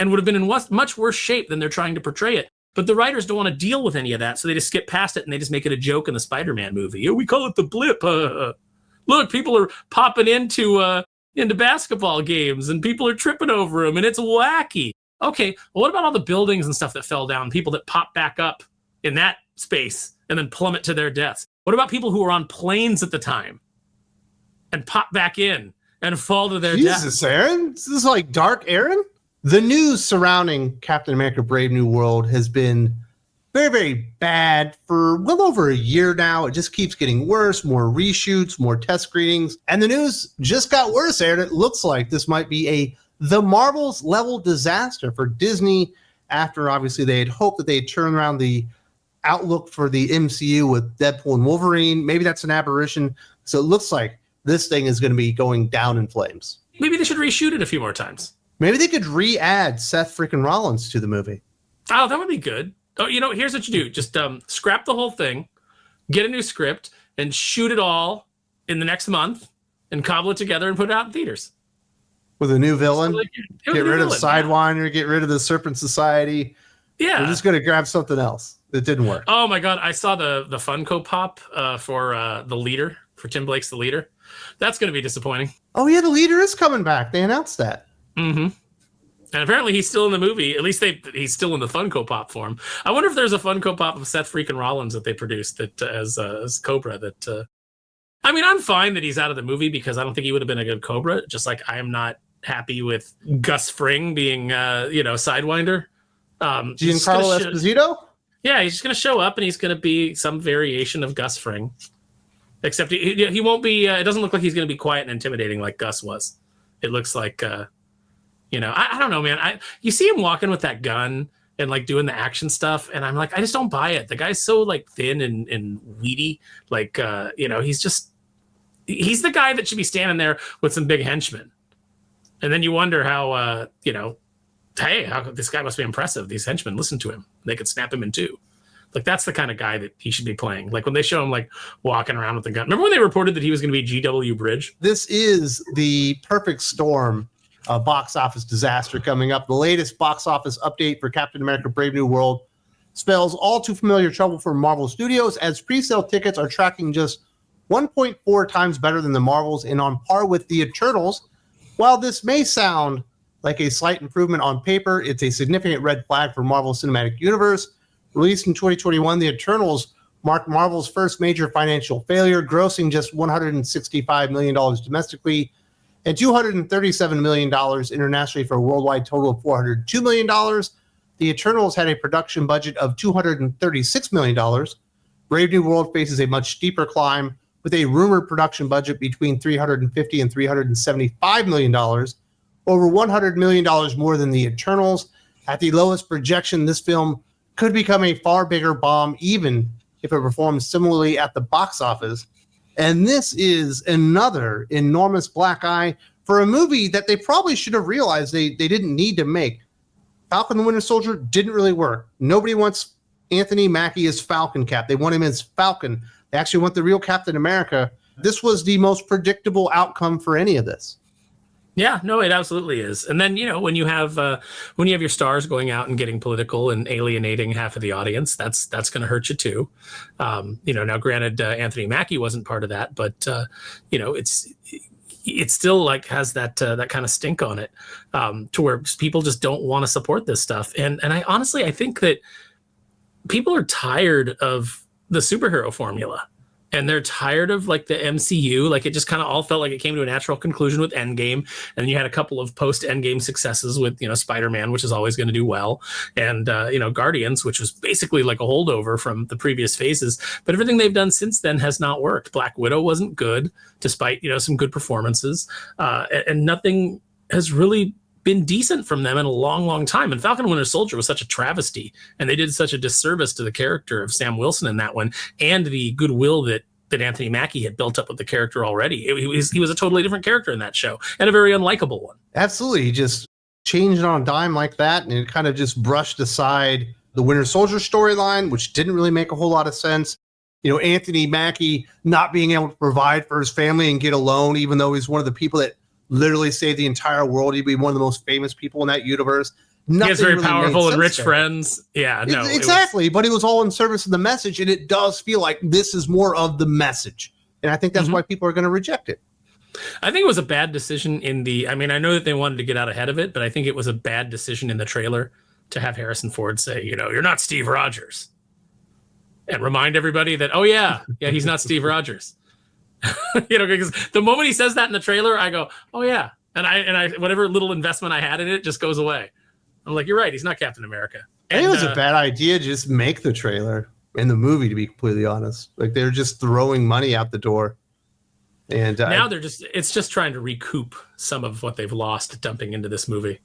and would have been in much worse shape than they're trying to portray it. But the writers don't want to deal with any of that, so they just skip past it and they just make it a joke in the Spider-Man movie. We call it the blip. Look, people are popping into basketball games and people are tripping over them and it's wacky. Okay, well, what about all the buildings and stuff that fell down, people that pop back up in that space and then plummet to their deaths? What about people who were on planes at the time and pop back in and fall to their deaths? Jesus, Aaron? This is like Dark Aaron? The news surrounding Captain America Brave New World has been very, very bad for well over a year now. It just keeps getting worse, more reshoots, more test screenings. And the news just got worse, Aaron. It looks like this might be the Marvels level disaster for Disney after obviously they had hoped that they'd turn around the outlook for the MCU with Deadpool and Wolverine. Maybe that's an aberration. So it looks like this thing is going to be going down in flames. Maybe they should reshoot it a few more times. Maybe they could re-add Seth freaking Rollins to the movie. Oh, that would be good. Oh, here's what you do. Just scrap the whole thing, get a new script, and shoot it all in the next month, and cobble it together and put it out in theaters. With a new villain? Get rid of Sidewinder, get rid of the Serpent Society. Yeah. We're just going to grab something else. It didn't work. Oh, my God. I saw the Funko Pop for the leader, for Tim Blake's The Leader. That's going to be disappointing. Oh, yeah, the leader is coming back. They announced that. Mm-hmm. And apparently he's still in the movie. At least he's still in the Funko Pop form. I wonder if there's a Funko Pop of Seth freaking Rollins that they produced that as Cobra. I mean, I'm fine that he's out of the movie because I don't think he would have been a good Cobra. Just like I am not happy with Gus Fring being Sidewinder. Giancarlo Esposito? Yeah, he's just going to show up and he's going to be some variation of Gus Fring. Except he won't be. It doesn't look like he's going to be quiet and intimidating like Gus was. It looks like. I don't know, man. You see him walking with that gun and like doing the action stuff, and I'm like, I just don't buy it. The guy's so like thin and weedy. Like, he's the guy that should be standing there with some big henchmen. And then you wonder how, hey, this guy must be impressive. These henchmen listen to him. They could snap him in two. Like, that's the kind of guy that he should be playing. Like when they show him like walking around with the gun. Remember when they reported that he was going to be GW Bridge? This is the perfect storm. Box office disaster coming up. The latest box office update for Captain America Brave New World spells all too familiar trouble for Marvel Studios as pre-sale tickets are tracking just 1.4 times better than the Marvels and on par with the Eternals. While this may sound like a slight improvement on paper, it's a significant red flag for Marvel Cinematic Universe. Released in 2021, the Eternals marked Marvel's first major financial failure, grossing just $165 million domestically and $237 million internationally for a worldwide total of $402 million. The Eternals had a production budget of $236 million. Brave New World faces a much steeper climb with a rumored production budget between $350 and $375 million, over $100 million more than the Eternals. At the lowest projection, this film could become a far bigger bomb, even if it performs similarly at the box office. And this is another enormous black eye for a movie that they probably should have realized they didn't need to make. Falcon the Winter Soldier didn't really work. Nobody wants Anthony Mackie as Falcon Cap. They want him as Falcon. They actually want the real Captain America. This was the most predictable outcome for any of this. Yeah, no, it absolutely is. And then, when you have your stars going out and getting political and alienating half of the audience, that's going to hurt you too. Now granted, Anthony Mackie wasn't part of that, but it still like has that kind of stink on it, to where people just don't want to support this stuff. And I honestly, I think that people are tired of the superhero formula. And they're tired of like the MCU. Like it just kind of all felt like it came to a natural conclusion with Endgame. And then you had a couple of post-Endgame successes with, Spider-Man, which is always going to do well. And, Guardians, which was basically like a holdover from the previous phases. But everything they've done since then has not worked. Black Widow wasn't good, despite, some good performances. And nothing has really been decent from them in a long, long time. And Falcon and Winter Soldier was such a travesty, and they did such a disservice to the character of Sam Wilson in that one, and the goodwill that Anthony Mackie had built up with the character already. He was a totally different character in that show, and a very unlikable one. Absolutely. He just changed on a dime like that, and it kind of just brushed aside the Winter Soldier storyline, which didn't really make a whole lot of sense. Anthony Mackie not being able to provide for his family and get a loan, even though he's one of the people that literally saved the entire world. He'd be one of the most famous people in that universe. Nothing he has very really made powerful and sense rich there. friends. Yeah, no, Exactly. But it was all in service of the message, and it does feel like this is more of the message. And I think that's why people are going to reject it. I think it was a bad decision I mean, I know that they wanted to get out ahead of it, but I think it was a bad decision in the trailer to have Harrison Ford say, you're not Steve Rogers. And remind everybody that, oh yeah, he's not Steve Rogers. Because the moment he says that in the trailer, I go, oh yeah. And I whatever little investment I had in it just goes away. I'm like, you're right, he's not Captain America. I think it was a bad idea to just make the trailer in the movie, to be completely honest. Like, they're just throwing money out the door. And now it's just trying to recoup some of what they've lost dumping into this movie.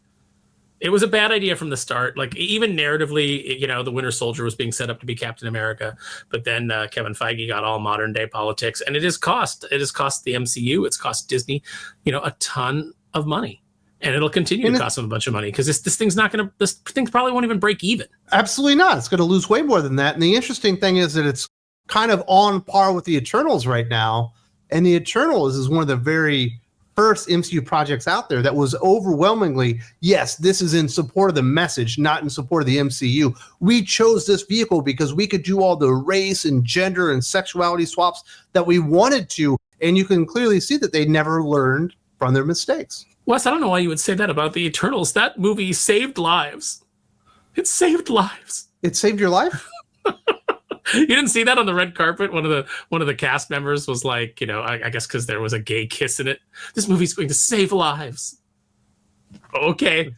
It was a bad idea from the start. Like, even narratively, the Winter Soldier was being set up to be Captain America, but then Kevin Feige got all modern day politics, and it has cost the MCU, it's cost Disney, a ton of money, and it'll continue to cost them a bunch of money because this thing probably won't even break even. Absolutely not. It's going to lose way more than that. And the interesting thing is that it's kind of on par with the Eternals right now. And the Eternals is one of the very first MCU projects out there that was overwhelmingly, yes, this is in support of the message, not in support of the MCU. We chose this vehicle because we could do all the race and gender and sexuality swaps that we wanted to. And you can clearly see that they never learned from their mistakes. Wes, I don't know why you would say that about the Eternals. That movie saved lives. It saved lives. It saved your life? You didn't see that on the red carpet? One of the cast members was like, I guess because there was a gay kiss in it. This movie's going to save lives. Okay.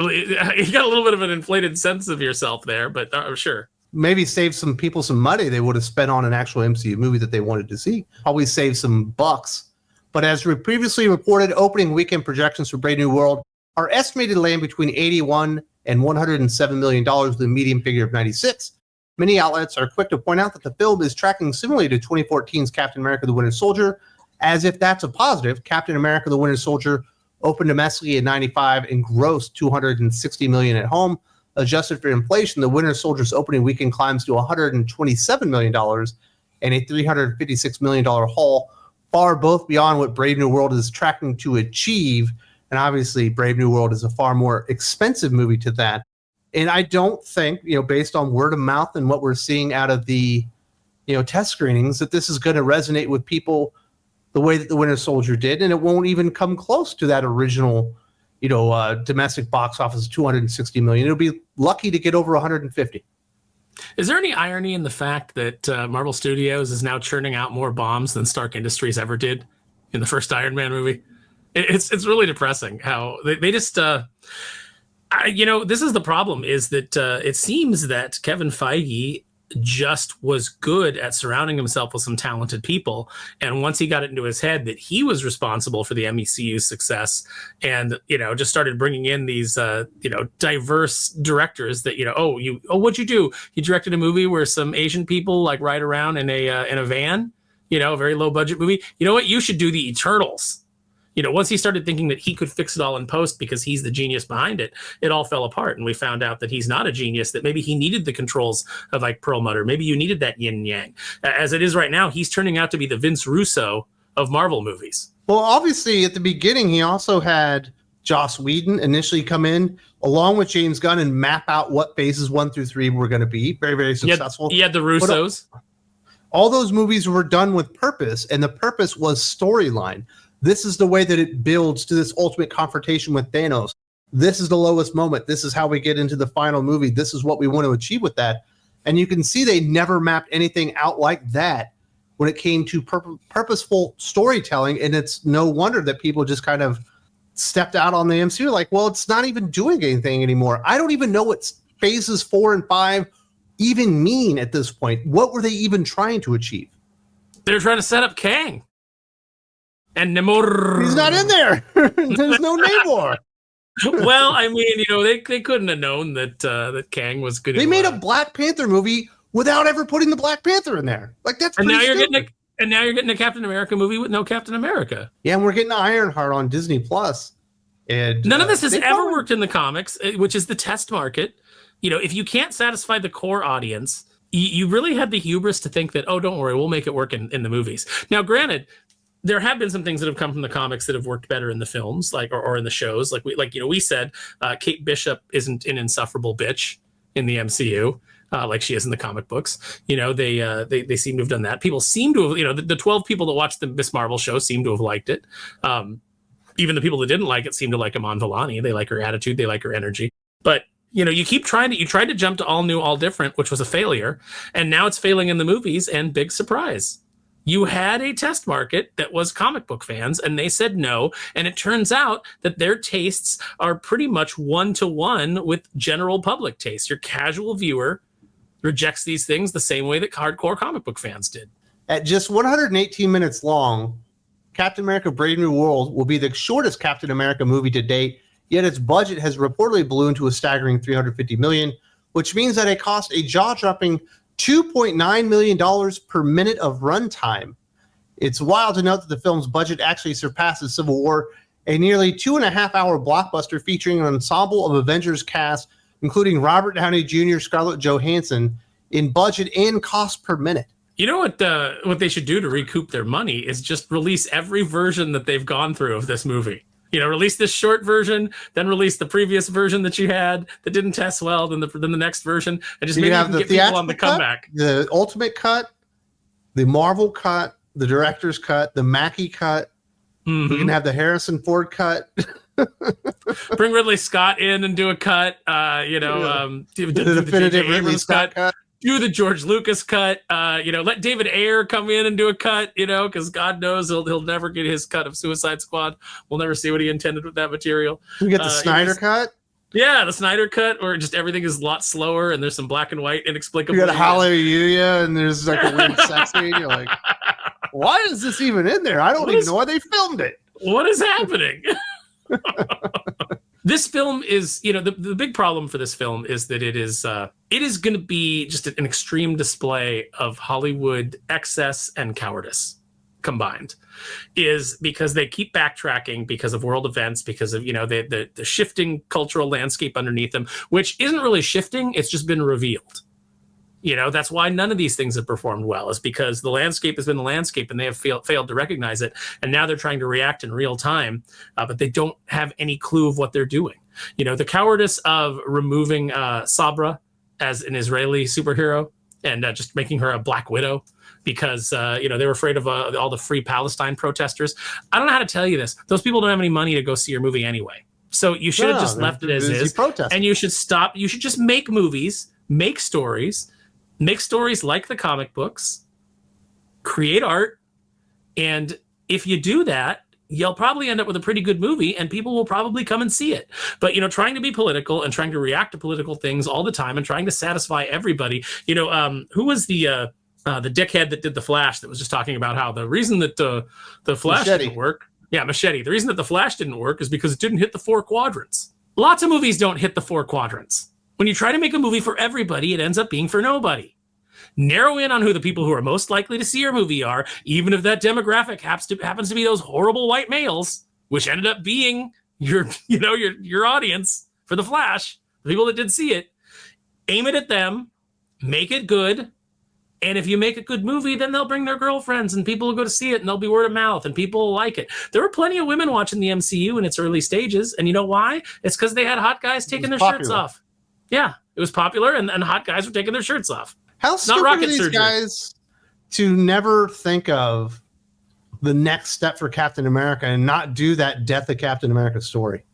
You got a little bit of an inflated sense of yourself there, but sure. Maybe save some people some money they would have spent on an actual MCU movie that they wanted to see. Probably save some bucks. But as we previously reported, opening weekend projections for Brave New World are estimated to land between $81 and $107 million with a median figure of 96. Many outlets are quick to point out that the film is tracking similarly to 2014's Captain America the Winter Soldier. As if that's a positive, Captain America the Winter Soldier opened domestically at 95 and grossed $260 million at home. Adjusted for inflation, the Winter Soldier's opening weekend climbs to $127 million and a $356 million haul, far both beyond what Brave New World is tracking to achieve. And obviously, Brave New World is a far more expensive movie to that. And I don't think, based on word of mouth and what we're seeing out of the, test screenings, that this is going to resonate with people the way that the Winter Soldier did. And it won't even come close to that original, domestic box office, $260 million. It'll be lucky to get over 150. Is there any irony in the fact that Marvel Studios is now churning out more bombs than Stark Industries ever did in the first Iron Man movie? It's really depressing how they just... this is the problem, is that it seems that Kevin Feige just was good at surrounding himself with some talented people. And once he got it into his head that he was responsible for the MCU's success and, just started bringing in these, diverse directors that, what'd you do? You directed a movie where some Asian people like ride around in a van, a very low budget movie. You know what? You should do the Eternals. Once he started thinking that he could fix it all in post because he's the genius behind it, it all fell apart. And we found out that he's not a genius, that maybe he needed the controls of like Perlmutter. Maybe you needed that yin and yang. As it is right now, he's turning out to be the Vince Russo of Marvel movies. Well, obviously, at the beginning, he also had Joss Whedon initially come in along with James Gunn and map out what phases 1 through 3 were going to be. Very, very successful. He had the Russos. All those movies were done with purpose, and the purpose was storyline. This is the way that it builds to this ultimate confrontation with Thanos. This is the lowest moment. This is how we get into the final movie. This is what we want to achieve with that. And you can see they never mapped anything out like that when it came to purposeful storytelling. And it's no wonder that people just kind of stepped out on the MCU like, well, it's not even doing anything anymore. I don't even know what phases 4 and 5 even mean at this point. What were they even trying to achieve? They're trying to set up Kang. And Namor. He's not in there. There's no Namor. Well, I mean, they couldn't have known that Kang was good. They made a Black Panther movie without ever putting the Black Panther in there. Like, that's and pretty now stupid. you're getting a Captain America movie with no Captain America. Yeah, and we're getting Ironheart on Disney Plus. And none of this has ever worked in the comics, which is the test market. If you can't satisfy the core audience, you really had the hubris to think that, oh, don't worry, we'll make it work in the movies. Now, granted, there have been some things that have come from the comics that have worked better in the films, like or in the shows. Like we said, Kate Bishop isn't an insufferable bitch in the MCU. Like she is in the comic books. They seem to have done that. People seem to have, the 12 people that watched the Miss Marvel show seem to have liked it. Even the people that didn't like it seem to like Iman Vellani. They like her attitude. They like her energy. But, you tried to jump to all new, all different, which was a failure. And now it's failing in the movies, and big surprise. You had a test market that was comic book fans, and they said no. And it turns out that their tastes are pretty much one-to-one with general public taste. Your casual viewer rejects these things the same way that hardcore comic book fans did. At just 118 minutes long, Captain America Brave New World will be the shortest Captain America movie to date, yet its budget has reportedly ballooned to a staggering $350 million, which means that it cost a jaw-dropping $2.9 million per minute of runtime. It's wild to note that the film's budget actually surpasses Civil War, a nearly 2.5-hour blockbuster featuring an ensemble of Avengers cast, including Robert Downey Jr., Scarlett Johansson, in budget and cost per minute. You know what they should do to recoup their money is just release every version that they've gone through of this movie. Release this short version, then release the previous version that you had that didn't test well, then the next version, and just maybe you can get people on the comeback. The Ultimate Cut, the Marvel Cut, the Director's Cut, the Mackie Cut. Mm-hmm. We can have the Harrison Ford Cut. Bring Ridley Scott in and do a cut. The definitive Ridley Scott cut. Do the George Lucas cut. Let David Ayer come in and do a cut. Because God knows he'll never get his cut of Suicide Squad. We'll never see what he intended with that material. We get the Snyder cut. Yeah, the Snyder cut, or just everything is a lot slower and there's some black and white inexplicable. You got Hallelujah, and there's like a weird sex scene. You're like, why is this even in there? I don't even know why they filmed it. What is happening? This film is, the big problem for this film is that it is going to be just an extreme display of Hollywood excess and cowardice combined, is because they keep backtracking because of world events, because of, the shifting cultural landscape underneath them, which isn't really shifting. It's just been revealed. That's why none of these things have performed well, is because the landscape has been the landscape and they have failed to recognize it. And now they're trying to react in real time, but they don't have any clue of what they're doing. The cowardice of removing Sabra as an Israeli superhero and just making her a Black Widow because, they were afraid of all the Free Palestine protesters. I don't know how to tell you this. Those people don't have any money to go see your movie anyway. So you should have just left it as is. And you should stop. You should just make movies, make stories like the comic books, create art. And if you do that, you'll probably end up with a pretty good movie and people will probably come and see it. But, trying to be political and trying to react to political things all the time and trying to satisfy everybody, who was the dickhead that did The Flash that was just talking about how the reason that the Flash didn't work. Yeah, Machete. The reason that The Flash didn't work is because it didn't hit the 4 quadrants. Lots of movies don't hit the 4 quadrants. When you try to make a movie for everybody, it ends up being for nobody. Narrow in on who the people who are most likely to see your movie are, even if that demographic happens to be those horrible white males, which ended up being your audience for The Flash, the people that did see it. Aim it at them, make it good, and if you make a good movie, then they'll bring their girlfriends and people will go to see it and they'll be word of mouth and people will like it. There were plenty of women watching the MCU in its early stages, and you know why? It's because they had hot guys taking their shirts off. Yeah, it was popular, and hot guys were taking their shirts off. How stupid are these guys to never think of the next step for Captain America and not do that Death of Captain America story?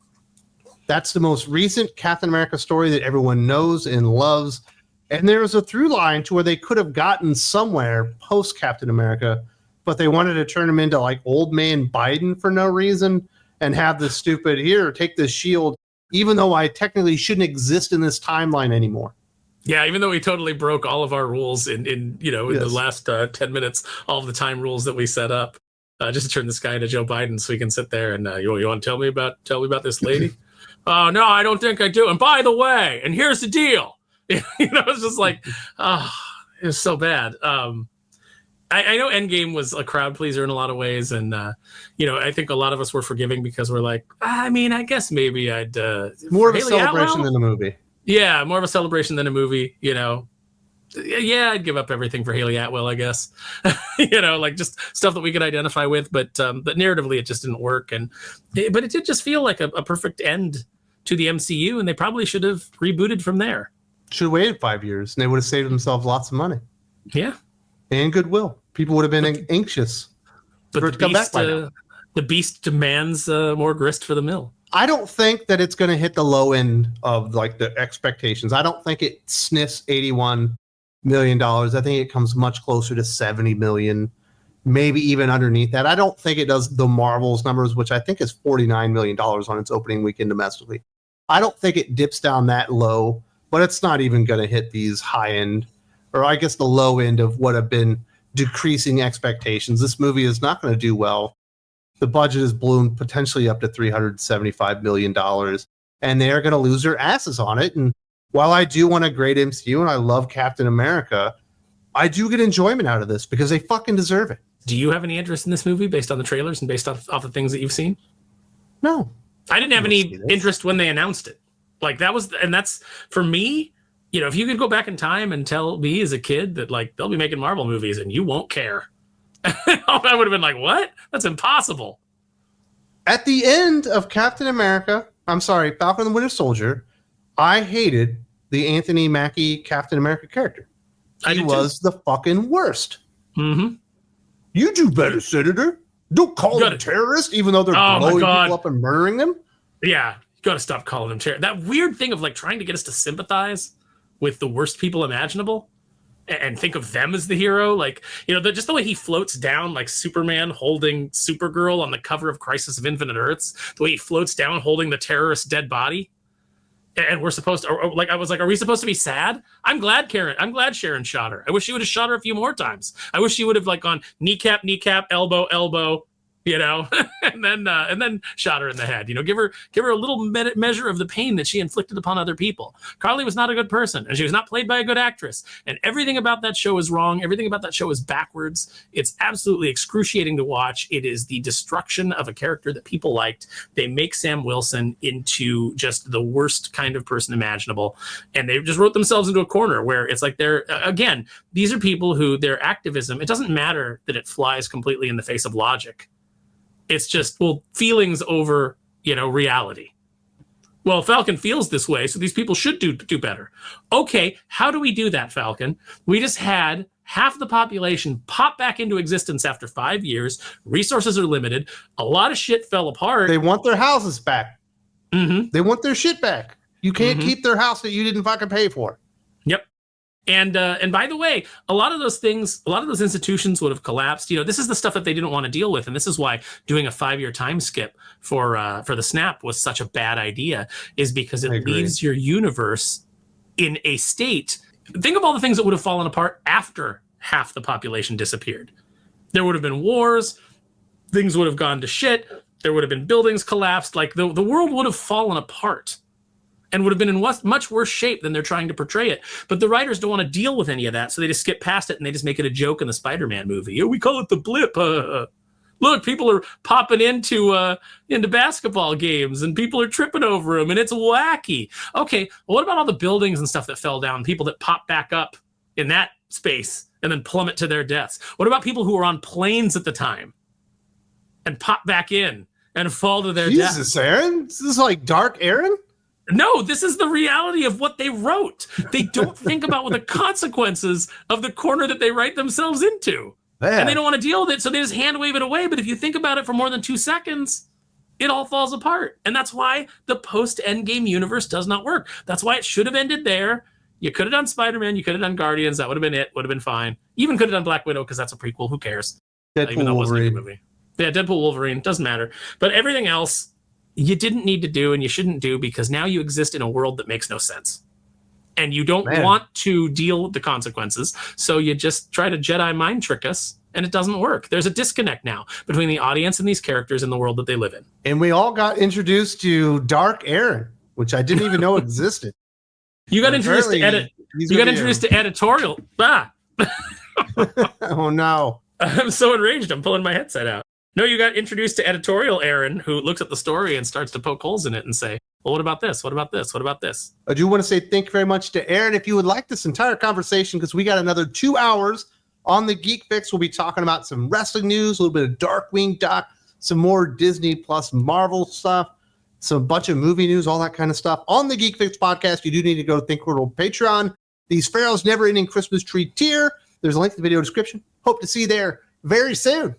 That's the most recent Captain America story that everyone knows and loves. And there was a through line to where they could have gotten somewhere post Captain America, but they wanted to turn him into like old man Biden for no reason and have the stupid, here, take this shield, even though I technically shouldn't exist in this timeline anymore. Yeah, even though we totally broke all of our rules in the last 10 minutes, all of the time rules that we set up, just to turn this guy into Joe Biden so we can sit there and you want to tell me about this lady? Oh, no, I don't think I do. And by the way, and here's the deal. It's just like, it was so bad. I know Endgame was a crowd pleaser in a lot of ways. And, I think a lot of us were forgiving because we're like, I guess maybe I'd... more of a celebration than a movie. Yeah, more of a celebration than a movie, Yeah, I'd give up everything for Haley Atwell, I guess. Like just stuff that we could identify with, but narratively it just didn't work. But it did just feel like a perfect end to the MCU, and they probably should have rebooted from there. Should have waited 5 years, and they would have saved themselves lots of money. Yeah. And goodwill. People would have been anxious for it to come back by now. The beast demands more grist for the mill. I don't think that it's going to hit the low end of like the expectations. I don't think it sniffs $81 million. I think it comes much closer to 70 million, maybe even underneath that. I don't think it does the Marvel's numbers, which I think is $49 million on its opening weekend domestically. I don't think it dips down that low, but it's not even going to hit these high end, or I guess the low end of what have been decreasing expectations. This movie is not going to do well. The budget has ballooned potentially up to $375 million, and they are going to lose their asses on it. And while I do want a great MCU and I love Captain America, I do get enjoyment out of this because they fucking deserve it. Do you have any interest in this movie based on the trailers and based off the things that you've seen? No. I didn't have any interest when they announced it. Like that's for me, if you could go back in time and tell me as a kid that like they'll be making Marvel movies and you won't care. I would have been like, what? That's impossible. At the end of Falcon and the Winter Soldier, I hated the Anthony Mackie Captain America character. He was the fucking worst. Mm-hmm. You do better, Senator. Don't call them a terrorist, even though they're blowing people up and murdering them. Yeah, you got to stop calling them terrorists. That weird thing of like trying to get us to sympathize with the worst people imaginable and think of them as the hero. Like, just the way he floats down like Superman holding Supergirl on the cover of Crisis of Infinite Earths, the way he floats down holding the terrorist's dead body. And we're supposed to, I was like, are we supposed to be sad? I'm glad Sharon shot her. I wish she would have shot her a few more times. I wish she would have like gone kneecap, elbow, elbow, and then shot her in the head. Give her a little measure of the pain that she inflicted upon other people. Carly was not a good person, and she was not played by a good actress. And everything about that show is wrong. Everything about that show is backwards. It's absolutely excruciating to watch. It is the destruction of a character that people liked. They make Sam Wilson into just the worst kind of person imaginable, and they just wrote themselves into a corner where it's like these are people who their activism, it doesn't matter that it flies completely in the face of logic. It's just, feelings over, reality. Well, Falcon feels this way, so these people should do better. Okay, how do we do that, Falcon? We just had half the population pop back into existence after 5 years. Resources are limited. A lot of shit fell apart. They want their houses back. Mm-hmm. They want their shit back. You can't keep their house that you didn't fucking pay for. Yep. And by the way, a lot of those institutions would have collapsed. This is the stuff that they didn't want to deal with, and this is why doing a 5-year time skip for the snap was such a bad idea. Is because it leaves your universe in a state. Think of all the things that would have fallen apart after half the population disappeared. There would have been wars. Things would have gone to shit. There would have been buildings collapsed. Like the world would have fallen apart. And would have been in much worse shape than they're trying to portray it. But the writers don't want to deal with any of that, so they just skip past it and they just make it a joke in the Spider-Man movie. We call it the blip. Look, people are popping into basketball games and people are tripping over them and it's wacky. Okay, well, what about all the buildings and stuff that fell down? People that pop back up in that space and then plummet to their deaths. What about people who were on planes at the time and pop back in and fall to their deaths? Jesus, Aaron? This is like Dark Aaron? No, this is the reality of what they wrote. They don't think about what the consequences of the corner that they write themselves into. Man. And they don't want to deal with it, so they just hand wave it away. But if you think about it for more than 2 seconds, it all falls apart. And that's why the post-Endgame universe does not work. That's why it should have ended there. You could have done Spider-Man. You could have done Guardians. That would have been it. Would have been fine. Even could have done Black Widow because that's a prequel. Who cares? Deadpool Wolverine. Movie. Yeah, Deadpool Wolverine. Doesn't matter. But everything else, you didn't need to do and you shouldn't do because now you exist in a world that makes no sense. And you don't want to deal with the consequences. So you just try to Jedi mind trick us and it doesn't work. There's a disconnect now between the audience and these characters and the world that they live in. And we all got introduced to Dark Aaron, which I didn't even know existed. You got introduced to editorial. Oh no. I'm so enraged. I'm pulling my headset out. No, you got introduced to editorial Aaron, who looks at the story and starts to poke holes in it and say, well, what about this? What about this? What about this? I do want to say thank you very much to Aaron. If you would like this entire conversation, because we got another 2 hours on the Geek Fix, we'll be talking about some wrestling news, a little bit of Darkwing Duck, some more Disney plus Marvel stuff, some bunch of movie news, all that kind of stuff. On the Geek Fix podcast, you do need to go to Think World Patreon. These Pharaoh's Never Ending Christmas Tree tier. There's a link in the video description. Hope to see you there very soon.